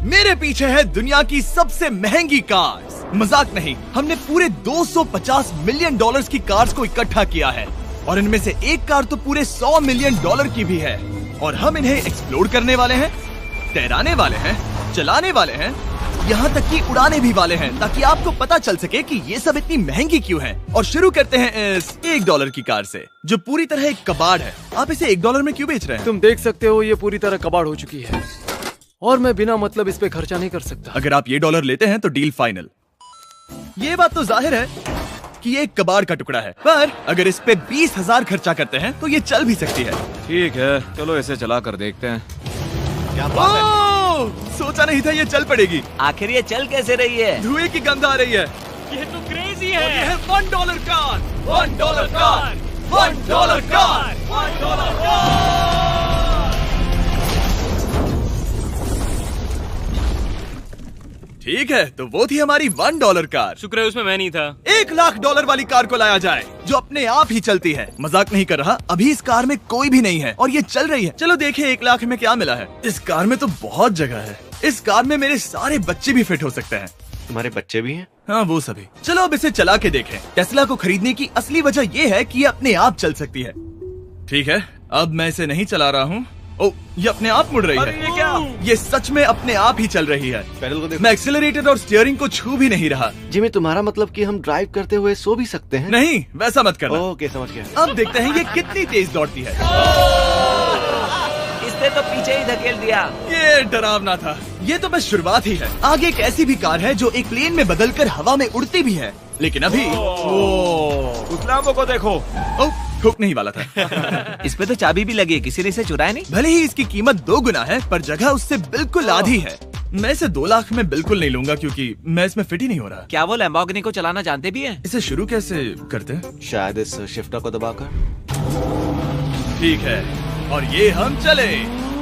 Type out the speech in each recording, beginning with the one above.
मेरे पीछे है दुनिया की सबसे महंगी कार्स। मजाक नहीं, हमने पूरे 250 मिलियन डॉलर्स की कार्स को इकट्ठा किया है और इनमें से एक कार तो पूरे 100 मिलियन डॉलर की भी है। और हम इन्हें एक्सप्लोर करने वाले हैं, तैराने वाले हैं, चलाने वाले हैं, यहाँ तक कि उड़ाने भी वाले हैं, ताकि आपको पता चल सके कि ये सब इतनी महंगी क्यों है। और शुरू करते हैं इस $1 की कार से, जो पूरी तरह एक कबाड़ है। आप इसे $1 में क्यों बेच रहे हैं? तुम देख सकते हो ये पूरी तरह कबाड़ हो चुकी है और मैं बिना मतलब इस पे खर्चा नहीं कर सकता। अगर आप ये $1 लेते हैं तो डील फाइनल। ये बात तो जाहिर है कि ये एक कबाड़ का टुकड़ा है, पर अगर इस पे 20,000 खर्चा करते हैं तो ये चल भी सकती है। ठीक है, चलो इसे चला कर देखते हैं। क्या बात है? सोचा नहीं था ये चल पड़ेगी। आखिर ये चल कैसे रही है? धुएं की गंध आ रही है। ये तो क्रेजी है। ये है $1 कार, $1 कार, $1 कार, $1 कार। ठीक है, तो वो थी हमारी $1 कार। शुक्र है उसमें मैं नहीं था। $1,00,000 वाली कार को लाया जाए जो अपने आप ही चलती है। मजाक नहीं कर रहा, अभी इस कार में कोई भी नहीं है और ये चल रही है। चलो देखें 1 लाख में क्या मिला है। इस कार में तो बहुत जगह है। इस कार में मेरे सारे बच्चे भी फिट हो सकते हैं। तुम्हारे बच्चे भी हैं? हाँ, वो सभी। चलो अब इसे चला के देखें। टेस्ला को खरीदने की असली वजह ये है कि ये अपने आप चल सकती है। ठीक है, अब मैं इसे नहीं चला रहा हूँ। ओ, ये अपने आप मुड़ रही है। ये क्या? ये सच में अपने आप ही चल रही है। पैडल को देखो। मैं एक्सेलरेटर और स्टीयरिंग को छू भी नहीं रहा। जिमी, तुम्हारा मतलब कि हम ड्राइव करते हुए सो भी सकते हैं? नहीं, वैसा मत करना। ओके, समझ गया। अब देखते हैं ये कितनी तेज दौड़ती है। इसने तो पीछे ही धकेल दिया। ये डरावना था। ये तो बस शुरुआत ही है। आगे एक ऐसी भी कार है जो एक प्लेन में बदलकर हवा में उड़ती भी है, लेकिन अभी उस लैम्बो को देखो। ठोक नहीं वाला था। इस पे तो चाबी भी लगी है, किसी ने इसे चुराया नहीं। भले ही इसकी कीमत 2 गुना है, पर जगह उससे बिल्कुल आधी है। मैं इसे 2 लाख में बिल्कुल नहीं लूंगा क्योंकि मैं इसमें फिट ही नहीं हो रहा। क्या वो लैम्बोर्गिनी को चलाना जानते भी हैं? इसे शुरू कैसे करते हैं? शायद इस शिफ्टर को दबाकर। ठीक है, और ये हम चले।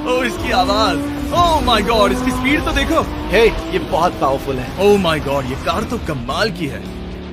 ओ, इसकी आवाज। ओह माय गॉड, इसकी स्पीड तो देखो। हे, ये बहुत पावरफुल है। ओह माय गॉड, ये कार तो कमाल की है।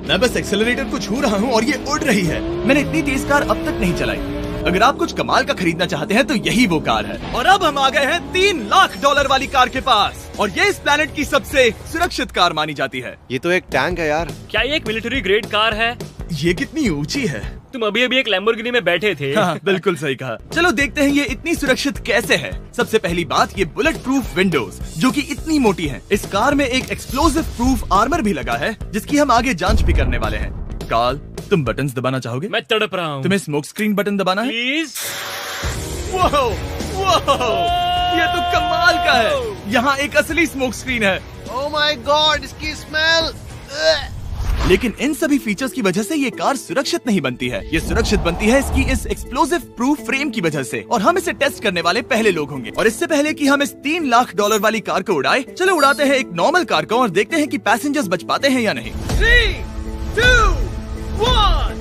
मैं बस एक्सेलरेटर को छू रहा हूँ और ये उड़ रही है। मैंने इतनी तेज कार अब तक नहीं चलाई। अगर आप कुछ कमाल का खरीदना चाहते हैं तो यही वो कार है। और अब हम आ गए हैं $3 लाख वाली कार के पास, और ये इस प्लेनेट की सबसे सुरक्षित कार मानी जाती है। ये तो एक टैंक है यार। क्या ये एक मिलिट्री ग्रेड कार है? ये कितनी ऊंची है। तुम अभी अभी एक लैम्बोर्गिनी में बैठे थे। हाँ, बिल्कुल सही कहा। चलो देखते हैं ये इतनी सुरक्षित कैसे है। सबसे पहली बात, ये बुलेट प्रूफ विंडोज जो कि इतनी मोटी हैं। इस कार में एक एक्सप्लोसिव प्रूफ आर्मर भी लगा है, जिसकी हम आगे जांच भी करने वाले हैं। कार्ल, तुम बटन्स दबाना चाहोगे? मैं तड़प रहा हूँ। तुम्हें स्मोक स्क्रीन बटन दबाना है? प्लीज। ये तो कमाल का है। यहाँ एक असली स्मोक स्क्रीन है। ओह माय गॉड, इसकी स्मेल। लेकिन इन सभी फीचर्स की वजह से ये कार सुरक्षित नहीं बनती है। ये सुरक्षित बनती है इसकी इस एक्सप्लोसिव प्रूफ फ्रेम की वजह से, और हम इसे टेस्ट करने वाले पहले लोग होंगे। और इससे पहले कि हम इस $3 लाख वाली कार को उड़ाए, चलो उड़ाते हैं एक नॉर्मल कार को और देखते हैं कि पैसेंजर्स बच पाते हैं या नहीं। 3, 2, 1।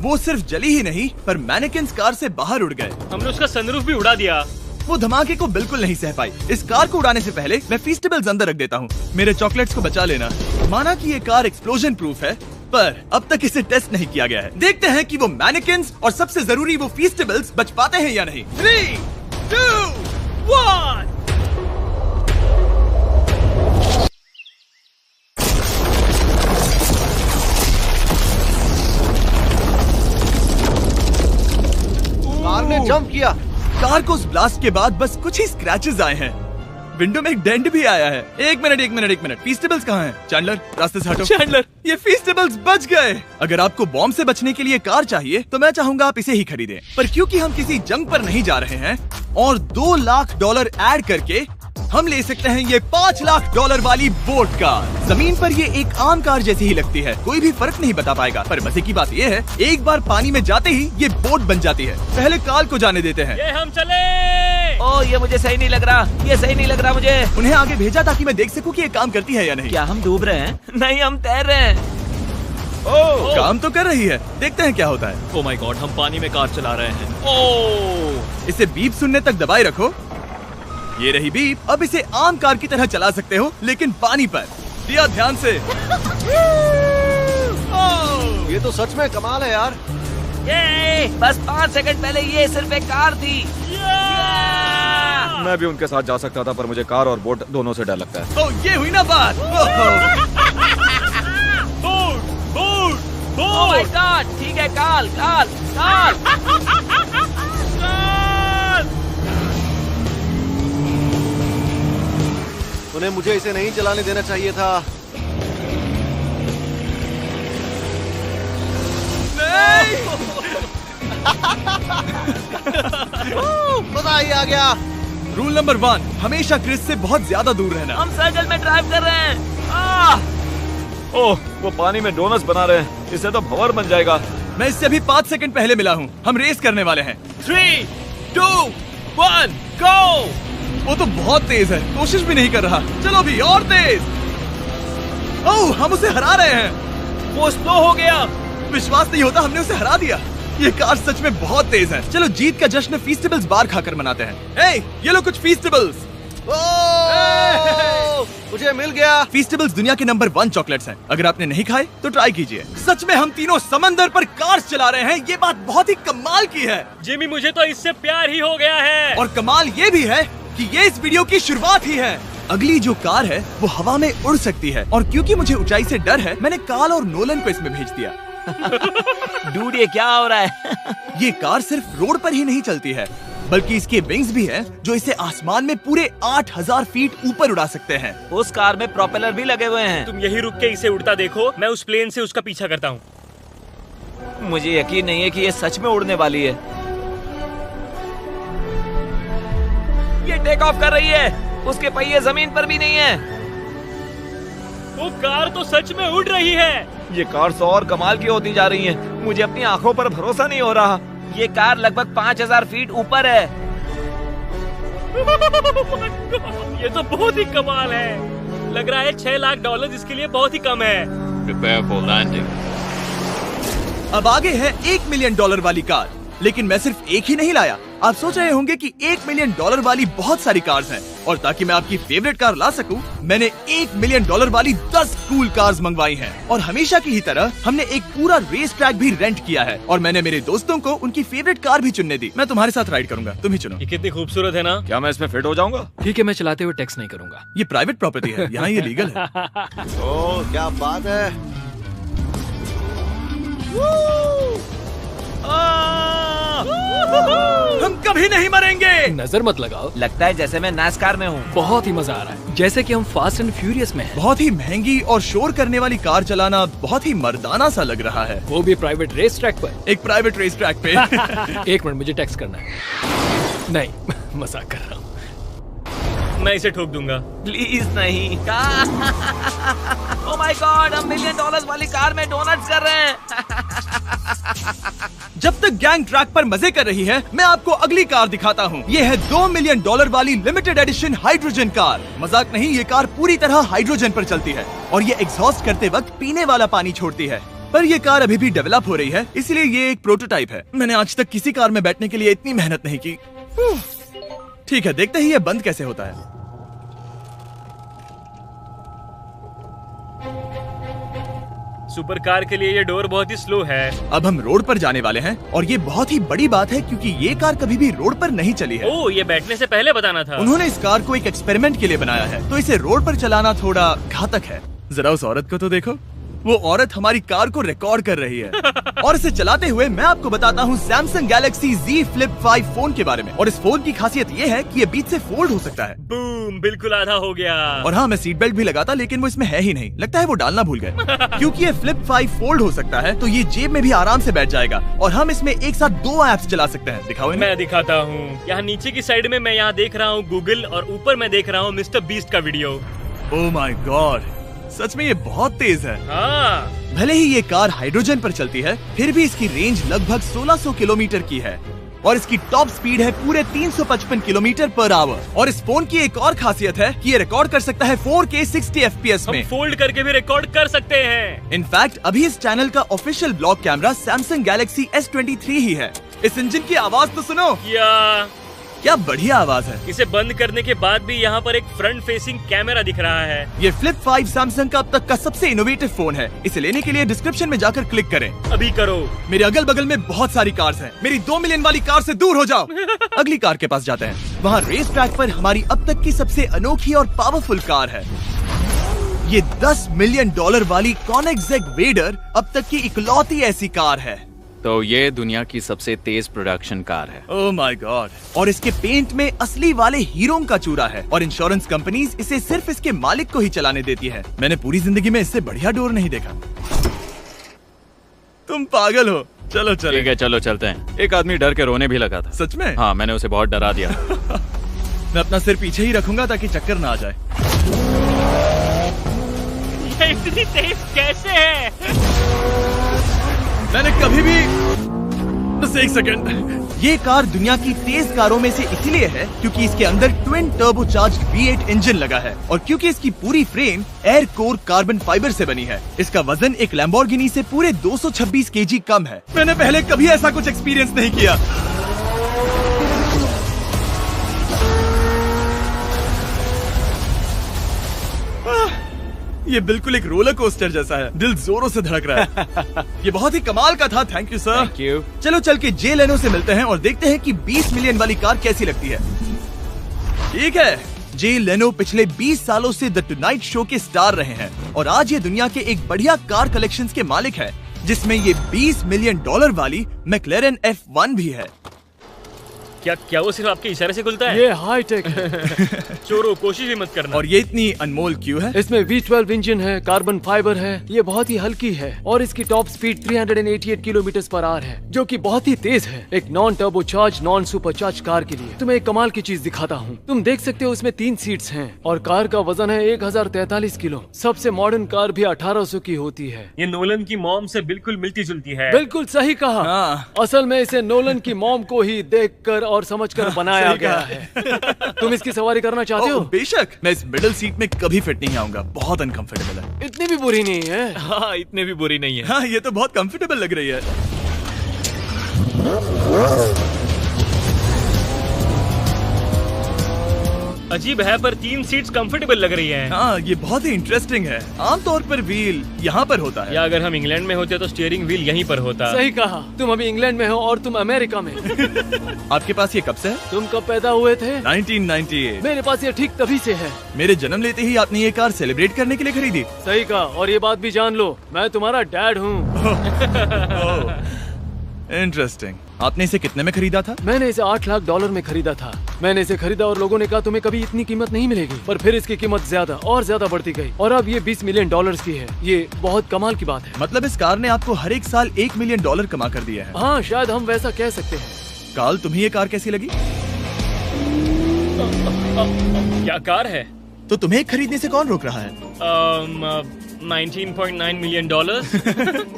वो सिर्फ जली ही नहीं, पर मैनेकिन्स कार से बाहर उड़ गए। हमने उसका सनरूफ भी उड़ा दिया। वो धमाके को बिल्कुल नहीं सह पाई। इस कार को उड़ाने से पहले मैं फीस्टेबल्स अंदर रख देता हूँ। मेरे चॉकलेट्स को बचा लेना। माना कि ये कार एक्सप्लोजन प्रूफ है, पर अब तक इसे टेस्ट नहीं किया गया है। देखते हैं कि वो मैनेकिन्स और सबसे जरूरी वो फीस्टेबल्स बच पाते हैं या नहीं। 3, 2, 1। कार ने जंप किया। कार को उस ब्लास्ट के बाद बस कुछ ही स्क्रैचेस आए हैं। विंडो में एक डेंट भी आया है। एक मिनट। फीस्टेबल्स कहाँ हैं? चैंडलर, रास्ते से हटो। चैंडलर, ये फीस्टेबल्स बच गए। अगर आपको बॉम्ब से बचने के लिए कार चाहिए तो मैं चाहूंगा आप इसे ही खरीदें। पर क्योंकि हम किसी जंग पर नहीं जा रहे हैं और $2 लाख ऐड करके हम ले सकते हैं ये $5 लाख वाली बोट कार। जमीन पर ये एक आम कार जैसी ही लगती है, कोई भी फर्क नहीं बता पाएगा। पर मजे की बात ये है, एक बार पानी में जाते ही ये बोट बन जाती है। पहले कार्ल को जाने देते हैं। ये हम चले। ओह, ये मुझे सही नहीं लग रहा। ये सही नहीं लग रहा मुझे। उन्हें आगे भेजा ताकि मैं देख सकूं कि ये काम करती है या नहीं। क्या हम डूब रहे हैं? नहीं, हम तैर रहे हैं। काम तो कर रही है, देखते हैं क्या होता है। ओह माय गॉड, हम पानी में कार चला रहे हैं। ओह, इसे बीप सुनने तक दबाए रखो। ये रही बीप। अब इसे आम कार की तरह चला सकते हो, लेकिन पानी पर। दिया ध्यान से। ये तो सच में कमाल है यार। ये बस 5 सेकंड पहले ये सिर्फ एक कार थी। मैं भी उनके साथ जा सकता था, पर मुझे कार और बोट दोनों से डर लगता है। ओ ये हुई ना बात। ओह माय गॉड, ठीक है, काल काल काल। उन्हें मुझे इसे नहीं चलाने देना चाहिए था। मजा ही आ गया। रूल नंबर 1, हमेशा क्रिस से बहुत ज्यादा दूर रहना। हम सर्कल में ड्राइव कर रहे हैं। ओह, वो पानी में डोनट्स बना रहे हैं। इससे तो भंवर बन जाएगा। मैं इससे अभी 5 सेकंड पहले मिला हूँ। हम रेस करने वाले हैं। 3, 2, 1, गो। वो तो बहुत तेज है, कोशिश भी नहीं कर रहा। चलो भी और तेज। ओह, हम उसे हरा रहे हैं। वो स्लो हो गया। विश्वास नहीं होता, हमने उसे हरा दिया। ये कार सच में बहुत तेज है। चलो जीत का जश्न फीस्टेबल्स बार खाकर मनाते हैं। ये लो कुछ फीस्टेबल्स। मुझे मिल गया। फीस्टेबल्स दुनिया के नंबर 1 चॉकलेट्स हैं। अगर आपने नहीं खाए तो ट्राई कीजिए। सच में हम तीनों समंदर पर कार्स चला रहे हैं। ये बात बहुत ही कमाल की है। जिमी, मुझे तो इससे प्यार ही हो गया है। और कमाल ये भी है कि ये इस वीडियो की शुरुआत ही है। अगली जो कार है वो हवा में उड़ सकती है, और क्योंकि मुझे ऊंचाई से डर है, मैंने काल और नोलन को इसमें भेज दिया। डूड, ये क्या हो रहा है? ये कार सिर्फ रोड पर ही नहीं चलती है, बल्कि इसके विंग्स भी हैं, जो इसे आसमान में पूरे 8000 फीट ऊपर उड़ा सकते हैं। उस कार में प्रोपेलर भी लगे हुए हैं। तुम यही रुक के इसे उड़ता देखो, मैं उस प्लेन से उसका पीछा करता हूँ। मुझे यकीन नहीं है कि ये सच में उड़ने वाली है। ये टेक ऑफ कर रही है। उसके पहिए जमीन पर भी नहीं है। वो कार तो सच में उड़ रही है। ये कार तो और कमाल की होती जा रही है। मुझे अपनी आंखों पर भरोसा नहीं हो रहा। ये कार लगभग 5000 फीट ऊपर है। ये तो बहुत ही कमाल है। लग रहा है $6 लाख इसके लिए बहुत ही कम है। Prepare for landing. अब आगे है $1 मिलियन वाली कार। लेकिन मैं सिर्फ एक ही नहीं लाया। आप सोच रहे होंगे कि $1 मिलियन वाली बहुत सारी कार्स हैं, और ताकि मैं आपकी फेवरेट कार ला सकूं, मैंने $1 मिलियन वाली 10 कूल कार्स मंगवाई हैं। और हमेशा की ही तरह हमने एक पूरा रेस ट्रैक भी रेंट किया है, और मैंने मेरे दोस्तों को उनकी फेवरेट कार भी चुनने दी। मैं तुम्हारे साथ राइड करूंगा, तुम ही चुनो। ये कितनी खूबसूरत है ना। क्या मैं इसमें फिट हो जाऊंगा? ठीक है, मैं चलाते हुए टैक्स नहीं करूंगा। ये प्राइवेट प्रॉपर्टी है, यहाँ ये लीगल है। ओह, क्या बात है। हम कभी नहीं मरेंगे। नजर मत लगाओ। लगता है जैसे मैं नास्कार में हूँ। बहुत ही मजा आ रहा है, जैसे कि हम फास्ट एंड फ्यूरियस में हैं। बहुत ही महंगी और शोर करने वाली कार चलाना बहुत ही मर्दाना सा लग रहा है। वो भी प्राइवेट रेस ट्रैक पर। एक प्राइवेट रेस ट्रैक पे। 1 मिनट, मुझे टैक्स करना है। नहीं, मजाक कर रहा हूँ। मैं इसे ठोक दूंगा। प्लीज नहीं। ओह माय गॉड, हम $1 मिलियन वाली कार में डोनट्स कर रहे हैं। जब तक गैंग ट्रैक पर मजे कर रही है, मैं आपको अगली कार दिखाता हूँ। ये है $2 मिलियन वाली लिमिटेड एडिशन हाइड्रोजन कार। मजाक नहीं, ये कार पूरी तरह हाइड्रोजन पर चलती है, और ये एग्जॉस्ट करते वक्त पीने वाला पानी छोड़ती है। पर ये कार अभी भी डेवलप हो रही है, इसलिए ये एक प्रोटोटाइप है। मैंने आज तक किसी कार में बैठने के लिए इतनी मेहनत नहीं की। ठीक है, देखते ही ये बंद कैसे होता है। सुपर कार के लिए ये डोर बहुत ही स्लो है। अब हम रोड पर जाने वाले हैं, और ये बहुत ही बड़ी बात है क्योंकि ये कार कभी भी रोड पर नहीं चली है। ओह, ये बैठने से पहले बताना था। उन्होंने इस कार को एक एक्सपेरिमेंट के लिए बनाया है, तो इसे रोड पर चलाना थोड़ा घातक है। जरा उस औरत को तो देखो, वो औरत हमारी कार को रिकॉर्ड कर रही है। और इसे चलाते हुए मैं आपको बताता हूँ Samsung Galaxy Z Flip 5 phone के बारे में। और इस फोन की खासियत ये है कि ये बीच से फोल्ड हो सकता है। बूम, बिल्कुल आधा हो गया। और हाँ, मैं सीट बेल्ट भी लगाता, लेकिन वो इसमें है ही नहीं। लगता है वो डालना भूल गए। क्योंकि ये Flip 5 फोल्ड हो सकता है, तो ये जेब में भी आराम से बैठ जाएगा, और हम इसमें एक साथ 2 ऐप्स चला सकते हैं। दिखाओ इन्हें। मैं दिखाता हूँ। यहाँ नीचे की साइड में मैं यहाँ देख रहा हूँ गूगल, और ऊपर मैं देख रहा हूँ मिस्टर बीस्ट का वीडियो। ओह माय गॉड, सच में ये बहुत तेज है। हाँ। भले ही ये कार हाइड्रोजन पर चलती है, फिर भी इसकी रेंज लगभग 1600 किलोमीटर की है, और इसकी टॉप स्पीड है पूरे 355 किलोमीटर पर आवर। और इस फोन की एक और खासियत है कि ये रिकॉर्ड कर सकता है 4K 60 FPS में। हम फोल्ड करके भी रिकॉर्ड कर सकते हैं। इनफैक्ट अभी इस चैनल का official blog camera Samsung Galaxy S23 ही है। इस इंजन की आवाज तो सुनो। क्या बढ़िया आवाज है। इसे बंद करने के बाद भी यहाँ पर एक फ्रंट फेसिंग कैमरा दिख रहा है। ये फ्लिप 5 सैमसंग का अब तक का सबसे इनोवेटिव फोन है। इसे लेने के लिए डिस्क्रिप्शन में जाकर क्लिक करें। अभी करो। मेरे अगल बगल में बहुत सारी कार्स हैं। मेरी 2 मिलियन वाली कार से दूर हो जाओ। अगली कार के पास जाते हैं। वहाँ रेस ट्रैक पर हमारी अब तक की सबसे अनोखी और पावरफुल कार है। ये $10 मिलियन वाली Koenigsegg वेडर अब तक की इकलौती ऐसी कार है। तो ये दुनिया की सबसे तेज प्रोडक्शन कार है। Oh my God. और इसके पेंट में असली वाले हीरो का चूरा है और इंश्योरेंस कंपनीज इसे सिर्फ इसके मालिक को ही चलाने देती है। मैंने पूरी जिंदगी में इससे बढ़िया डोर नहीं देखा। तुम पागल हो। चलो चलो। ठीक है चलो चलते हैं। एक आदमी डर के रोने भी लगा था। सच में? हाँ, मैंने उसे बहुत डरा दिया। मैं अपना सिर पीछे ही रखूंगा ताकि चक्कर ना आ जाए। ये इतनी तेज कैसे है? मैंने कभी भी बस एक सेकंड। ये कार दुनिया की तेज कारों में से इसीलिए है क्योंकि इसके अंदर ट्विन टर्बोचार्ज्ड V8 इंजन लगा है और क्योंकि इसकी पूरी frame air core carbon fibre से बनी है। इसका वजन एक लैम्बोर्गिनी से पूरे 226 kg कम है। मैंने पहले कभी ऐसा कुछ एक्सपीरियंस नहीं किया। ये बिल्कुल एक रोलर कोस्टर जैसा है। दिल जोरों से धड़क रहा है। ये बहुत ही कमाल का था। Thank you sir. Thank you. चलो चल के जे लेनो से मिलते हैं और देखते हैं कि 20 मिलियन वाली कार कैसी लगती है। ठीक है। जे लेनो पिछले 20 सालों से द टुनाइट शो के स्टार रहे हैं और आज ये दुनिया के एक बढ़िया कार कलेक्शंस के मालिक है जिसमें ये $20 मिलियन वाली मैक्लेरन F1 भी है। क्या वो सिर्फ आपके इशारे से खुलता है? ये हाई टेक है। चोरों, कोशिश भी मत करना। और ये इतनी अनमोल क्यों है? इसमें V12 इंजन है, कार्बन फाइबर है, ये बहुत ही हल्की है और इसकी टॉप स्पीड 388 km/h है जो कि बहुत ही तेज है। एक non turbocharge non supercharge car के लिए तुम्हें एक कमाल की चीज दिखाता हूँ। तुम देख सकते हो उसमें 3 सीट्स हैं और कार का वजन है 1043 किलो। सबसे मॉडर्न कार भी 1800 की होती है। ये नोलन की मॉम से बिल्कुल मिलती जुलती है। बिल्कुल सही कहा। हाँ। असल में इसे नोलन की मॉम को ही देखकर और समझकर बनाया सही गया कहा। है। तुम इसकी सवारी करना चाहते हो? बेशक। मैं इस मिडिल सीट में कभी फिट नहीं आऊंगा। बहुत अनकंफर्टेबल है। इतनी भी बुरी नहीं है। हाँ, इतने भी बुरी नहीं है। हाँ, ये तो बहुत कंफर्टेबल लग रही है। अजीब है पर 3 सीट्स कंफर्टेबल लग रही हैं। हाँ, ये बहुत ही इंटरेस्टिंग है। आमतौर पर व्हील यहाँ पर होता है। या अगर हम इंग्लैंड में होते तो स्टीयरिंग व्हील यहीं पर होता। सही कहा। तुम अभी इंग्लैंड में हो और तुम अमेरिका में। आपके पास ये कब से है? तुम कब पैदा हुए थे? 1998। मेरे पास ये ठीक तभी से है। मेरे जन्म लेते ही आपने ये कार सेलिब्रेट करने के लिए खरीदी। सही कहा। और ये बात भी जान लो, मैं तुम्हारा डैड हूँ। इंटरेस्टिंग। आपने इसे कितने में खरीदा था? मैंने इसे $8 लाख में खरीदा था। मैंने इसे खरीदा और लोगों ने कहा तुम्हें कभी इतनी कीमत नहीं मिलेगी, पर फिर इसकी कीमत ज्यादा और ज्यादा बढ़ती गई और अब ये $20 मिलियन की है। ये बहुत कमाल की बात है। मतलब इस कार ने आपको हर एक साल $1 मिलियन कमा कर दिया है। हाँ, शायद हम वैसा कह सकते हैं। काल, तुम्हें ये कार कैसी लगी? क्या कार है? तो तुम्हें खरीदने से कौन रोक रहा है? 19.9 मिलियन डॉलर।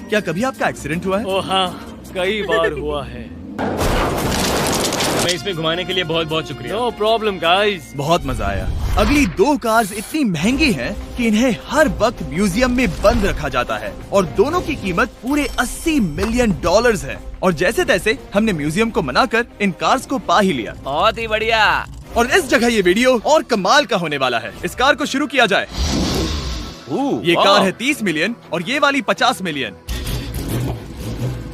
क्या कभी आपका एक्सीडेंट हुआ है? ओ हाँ, कई बार हुआ है। मैं इसमें घुमाने के लिए बहुत बहुत शुक्रिया। No problem guys. बहुत मजा आया। अगली 2 कार्स इतनी महंगी हैं कि इन्हें हर वक्त म्यूजियम में बंद रखा जाता है और दोनों की कीमत पूरे $80 मिलियन है। और जैसे तैसे हमने म्यूजियम को मनाकर इन कार्स को पा ही लिया। बहुत ही बढ़िया। और इस जगह ये वीडियो और कमाल का होने वाला है। इस कार को शुरू किया जाए। ये कार है 30 मिलियन और ये वाली 50 मिलियन।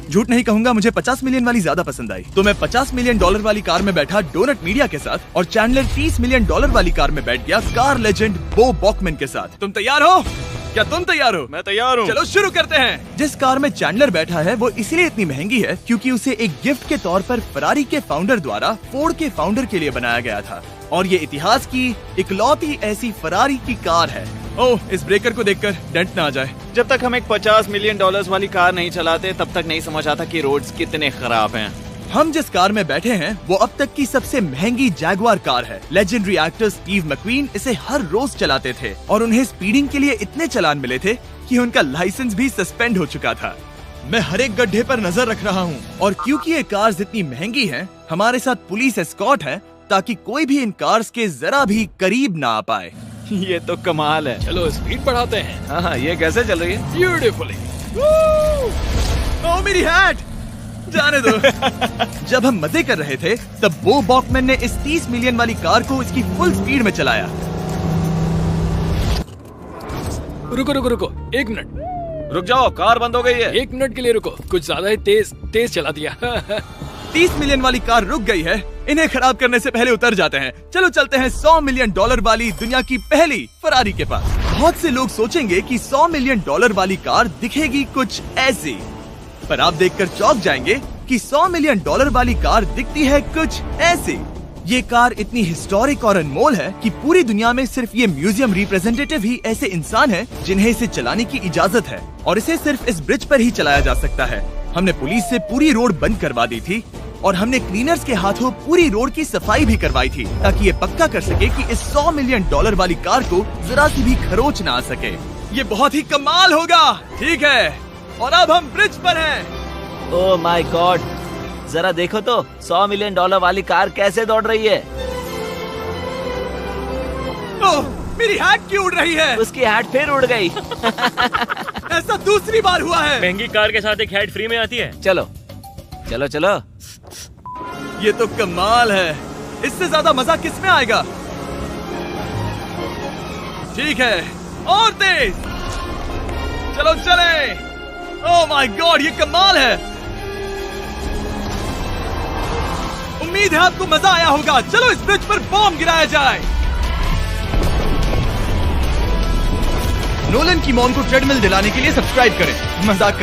झूठ नहीं कहूंगा, मुझे 50 मिलियन वाली ज्यादा पसंद आई। तो मैं $50 मिलियन वाली कार में बैठा डोनट मीडिया के साथ और चैंडलर $30 मिलियन वाली कार में बैठ गया कार लेजेंड बो बॉकमैन के साथ। तुम तैयार हो? क्या तुम तैयार हो? मैं तैयार हूँ। चलो शुरू करते हैं। जिस कार में चैंडलर बैठा है वो इसलिए इतनी महंगी है क्योंकि उसे एक गिफ्ट के तौर पर फरारी के फाउंडर द्वारा फोर्ड के फाउंडर के लिए बनाया गया था और ये इतिहास की इकलौती ऐसी फरारी की कार है। ओह, इस ब्रेकर को देखकर डेंट ना आ जाए। जब तक हम एक $50 मिलियन वाली कार नहीं चलाते तब तक नहीं समझ आता कि रोड्स कितने खराब हैं। हम जिस कार में बैठे हैं वो अब तक की सबसे महंगी जैगुआर कार है। लेजेंडरी एक्टर स्टीव मैक्वीन इसे हर रोज चलाते थे और उन्हें स्पीडिंग के लिए इतने चालान मिले थे कि उनका लाइसेंस भी सस्पेंड हो चुका था। मैं हर एक गड्ढे पर नजर रख रहा हूँ और क्योंकि ये कार्स इतनी महंगी हैं, हमारे साथ पुलिस एस्कॉर्ट है ताकि कोई भी इन कार्स के जरा भी करीब ना आ पाए। ये तो कमाल है। चलो स्पीड बढ़ाते हैं। हाँ, ये कैसे चल रही है? ब्यूटीफुली। ओह, मेरी हैट! जाने दो। जब हम मजे कर रहे थे तब बो बॉकमैन ने इस 30 मिलियन वाली कार को इसकी फुल स्पीड में चलाया। रुको रुको रुको, 1 मिनट। रुक जाओ, कार बंद हो गई है। 1 मिनट के लिए रुको, कुछ ज्यादा ही तेज चला दिया। 30 मिलियन वाली कार रुक गई है। इन्हें खराब करने से पहले उतर जाते हैं। चलो चलते हैं $100 मिलियन वाली दुनिया की पहली फरारी के पास। बहुत से लोग सोचेंगे कि $100 मिलियन वाली कार दिखेगी कुछ ऐसी, पर आप देखकर चौंक जाएंगे कि $100 मिलियन वाली कार दिखती है कुछ ऐसी। ये कार इतनी हिस्टोरिक और अनमोल है कि पूरी दुनिया में सिर्फ ये म्यूजियम रिप्रेजेंटेटिव ही ऐसे इंसान हैं जिन्हें इसे चलाने की इजाजत है, और इसे सिर्फ इस ब्रिज पर ही चलाया जा सकता है। हमने पुलिस से पूरी रोड बंद करवा दी थी और हमने क्लीनर्स के हाथों पूरी रोड की सफाई भी करवाई थी, ताकि ये पक्का कर सके कि इस $100 मिलियन वाली कार को जरा सी भी खरोच ना आ सके। ये बहुत ही कमाल होगा, ठीक है? और अब हम ब्रिज पर हैं। ओह माय गॉड, जरा देखो तो $100 मिलियन वाली कार कैसे दौड़ रही है। ओह, मेरी हैट क्यों उड़ रही है? उसकी हैट फिर उड़ गई। ऐसा दूसरी बार हुआ है। महंगी कार के साथ एक हेड फ्री में आती है। चलो चलो चलो। ये तो कमाल है, इससे ज्यादा मजा किस में आएगा? ठीक है, और तेज। चलो चले। ओह माय गॉड, ये कमाल है। उम्मीद है आपको मजा आया होगा। चलो इस ब्रिज पर बॉम्ब गिराया जाए। नोलन की मॉम को ट्रेडमिल दिलाने के लिए सब्सक्राइब करें। मजाक